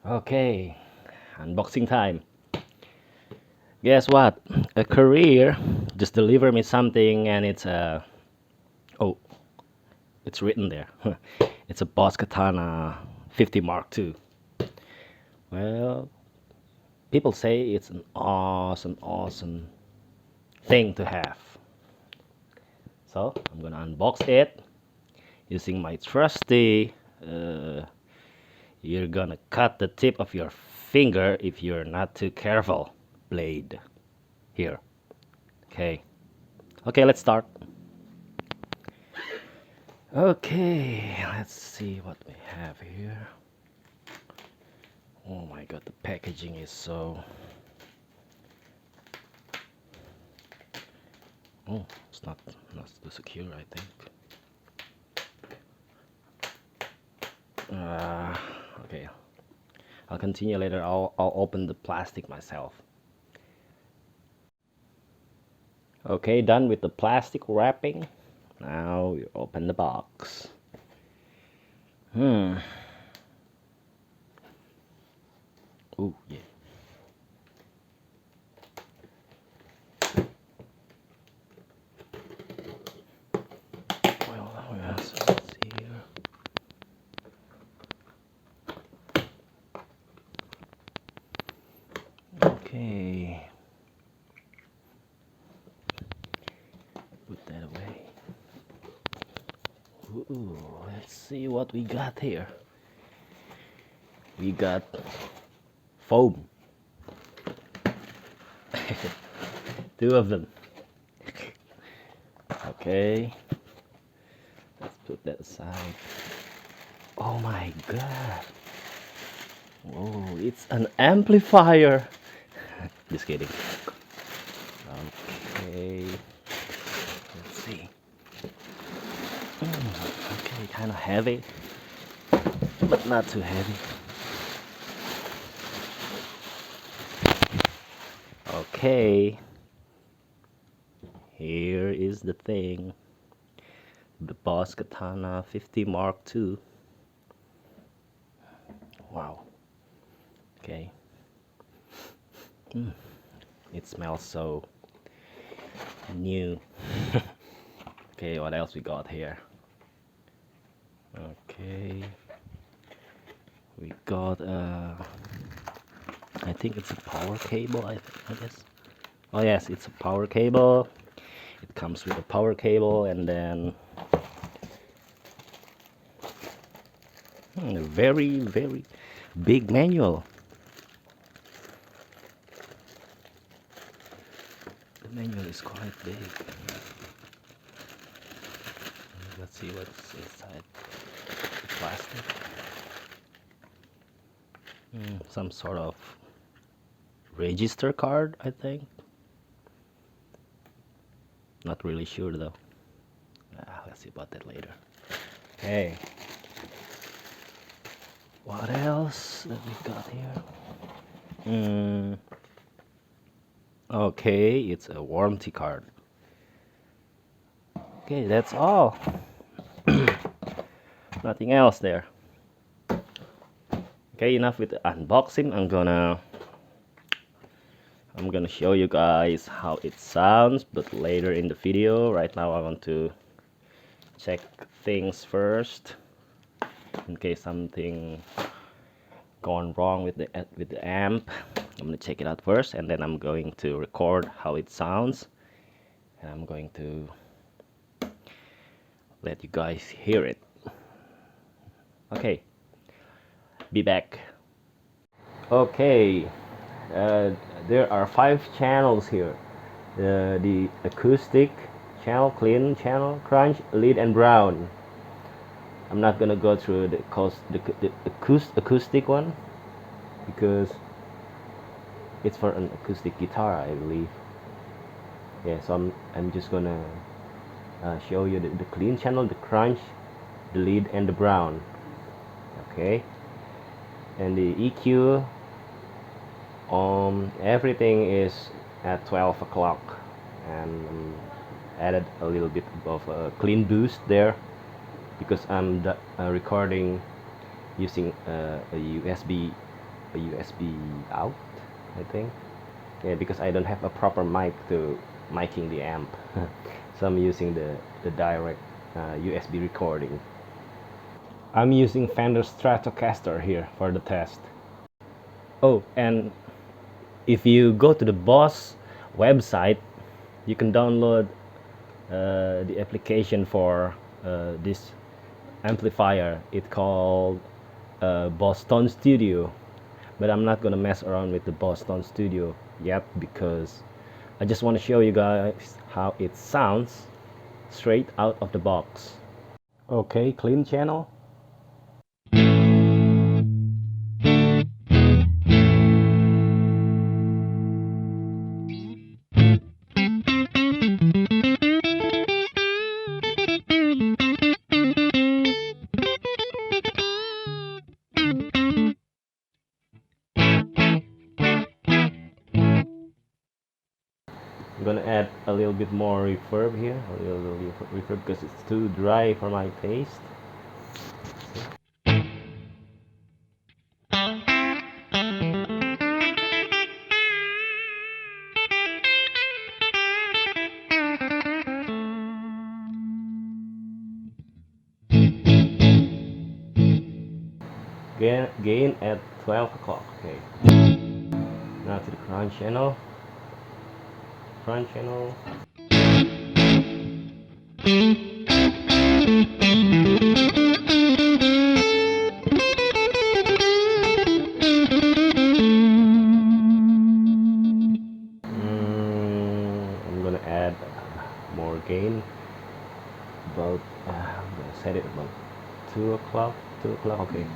Okay, unboxing time. Guess what? A career just delivered me something, and oh, it's written there. It's a Boss Katana 50 Mark II. Well, people say it's an awesome thing to have. So I'm gonna unbox it using my trusty. You're gonna cut the tip of your finger if you're not too careful. Blade here. Okay. Okay, let's start. Okay, let's see what we have here. Oh my god, the packaging is so... Oh, it's not too secure, I think. Okay, I'll continue later. I'll open the plastic myself. Okay, done with the plastic wrapping. Now we open the box. Oh yeah. Well, let's see here. Okay. Put that away. Ooh, let's see what we got here. We got foam. Two of them. Okay. Let's put that aside. Oh my god. Whoa, it's an amplifier. Just kidding. Okay. Let's see. Okay, kind of heavy, but not too heavy. Okay. Here is the thing. The Boss Katana 50 Mark II. Wow. Okay. It smells so new. Okay, what else we got here? Okay. We got I think it's a power cable, I guess. Oh yes, it's a power cable. It comes with a power cable, and then a very big manual. The manual is quite big. Let's see what's inside the plastic. Some sort of register card, I think. Not really sure though. Let's see about that later. Okay. What else that we got here? Okay, it's a warranty card. Okay, that's all. Nothing else there. Okay, enough with the unboxing. I'm gonna show you guys how it sounds, but later in the video. Right now I want to check things first in case something gone wrong with the amp. I'm gonna check it out first, and then I'm going to record how it sounds, and I'm going to let you guys hear it. Okay, be back. Okay, there are 5 channels here. The acoustic channel, clean channel, crunch, lead, and brown. I'm not gonna go through the acoustic one because it's for an acoustic guitar, I believe. Yeah, so I'm just gonna show you the clean channel, the crunch, the lead, and the brown. Okay, and the EQ, everything is at 12 o'clock, and added a little bit of a clean boost there because I'm recording using a USB a USB out, I think. Yeah, because I don't have a proper mic to miking the amp. So I'm using the direct USB recording. I'm using Fender Stratocaster here for the test. Oh, and if you go to the Boss website, you can download the application for this amplifier. It's called Boston Studio, but I'm not gonna mess around with the Boston Studio yet because I just want to show you guys how it sounds straight out of the box. Okay, clean channel. I'm gonna add a little bit more reverb here, a little reverb because it's too dry for my taste. Gain at 12 o'clock. Okay. Now to the crunch channel. Crunch channel. I'm gonna add more gain. About I'm gonna set it about 2 o'clock. 2 o'clock. Okay.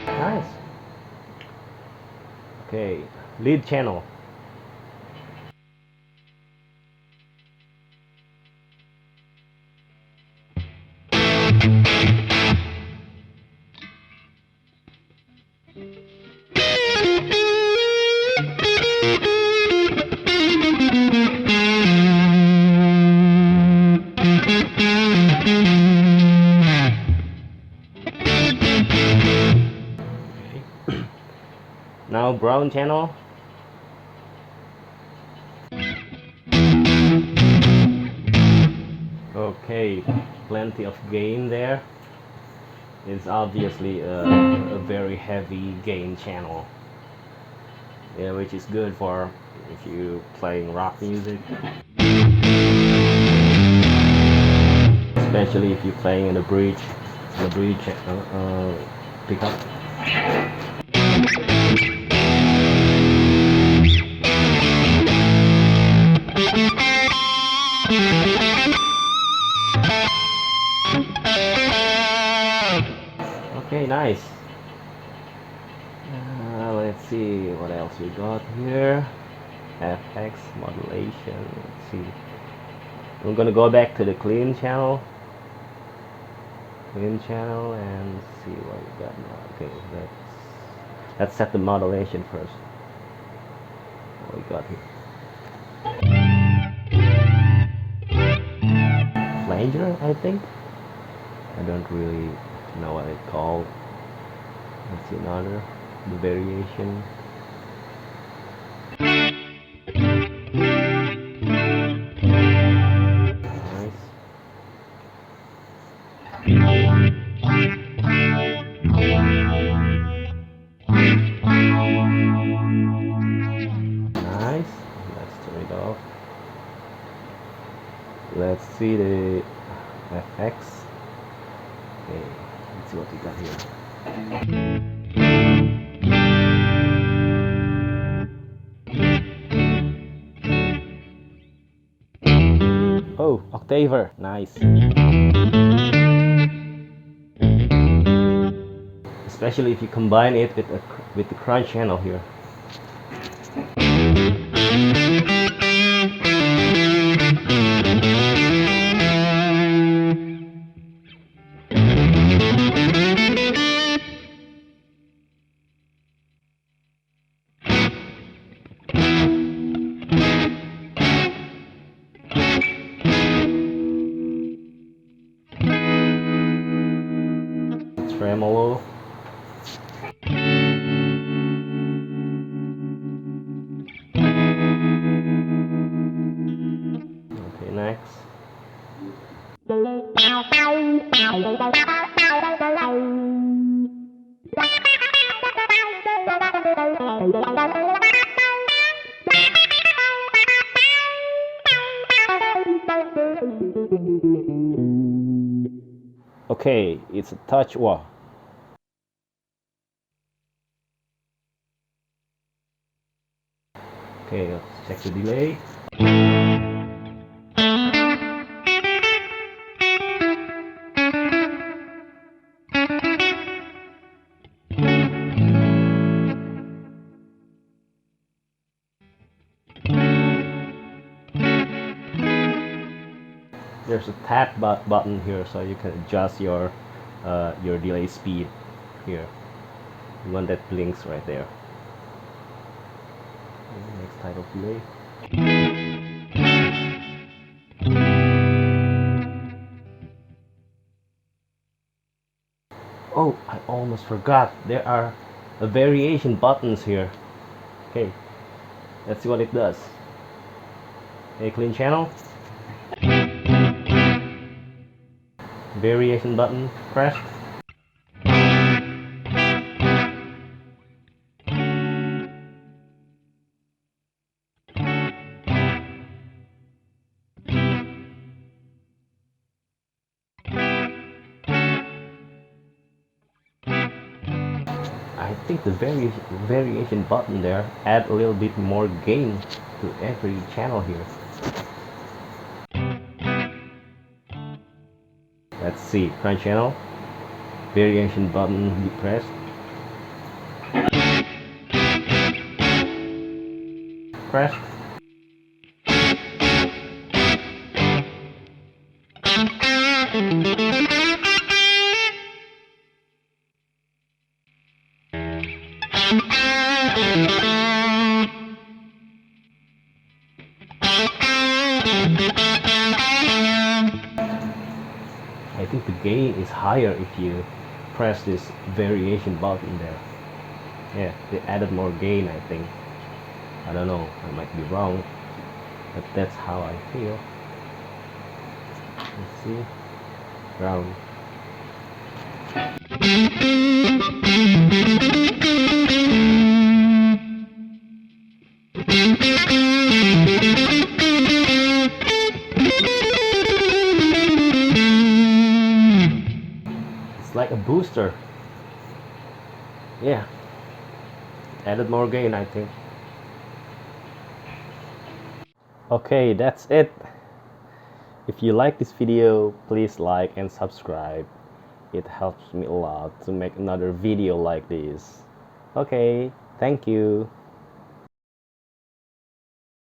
Nice. Okay, lead channel. Now brown channel. Okay, plenty of gain there. It's obviously a very heavy gain channel. Yeah, which is good for if you're playing rock music. Especially if you're playing in the bridge pickup. Okay, nice. Let's see what else we got here. FX modulation. Let's see. I'm gonna go back to the clean channel. And see what we got now. Okay, let's set the modulation first. What we got here? Flanger, I think. I don't really know what it's called. Let's see another. The variation. Nice. Nice. Let's turn it off. Let's see the FX. Okay, let's see what we got here. Oh, octaver, nice. Especially if you combine it with the crunch channel here. tremolo. Okay, next. Okay, it's a touch wah. Okay, let's check the delay. There's a tap button here, so you can adjust your delay speed here. The one that blinks right there. Next type of delay. Oh, I almost forgot. There are variation buttons here. Okay, let's see what it does. Okay, clean channel. Variation button pressed. I think the variation button there add a little bit more gain to every channel here. Let's see, front channel, variation button pressed. Pressed. I think the gain is higher if you press this variation button there. Yeah, they added more gain, I think. I don't know, I might be wrong, but that's how I feel. Let's see. Round. It's like a booster. Yeah. Added more gain, I think. Okay, that's it. If you like this video, please like and subscribe. It helps me a lot to make another video like this. Okay, thank you.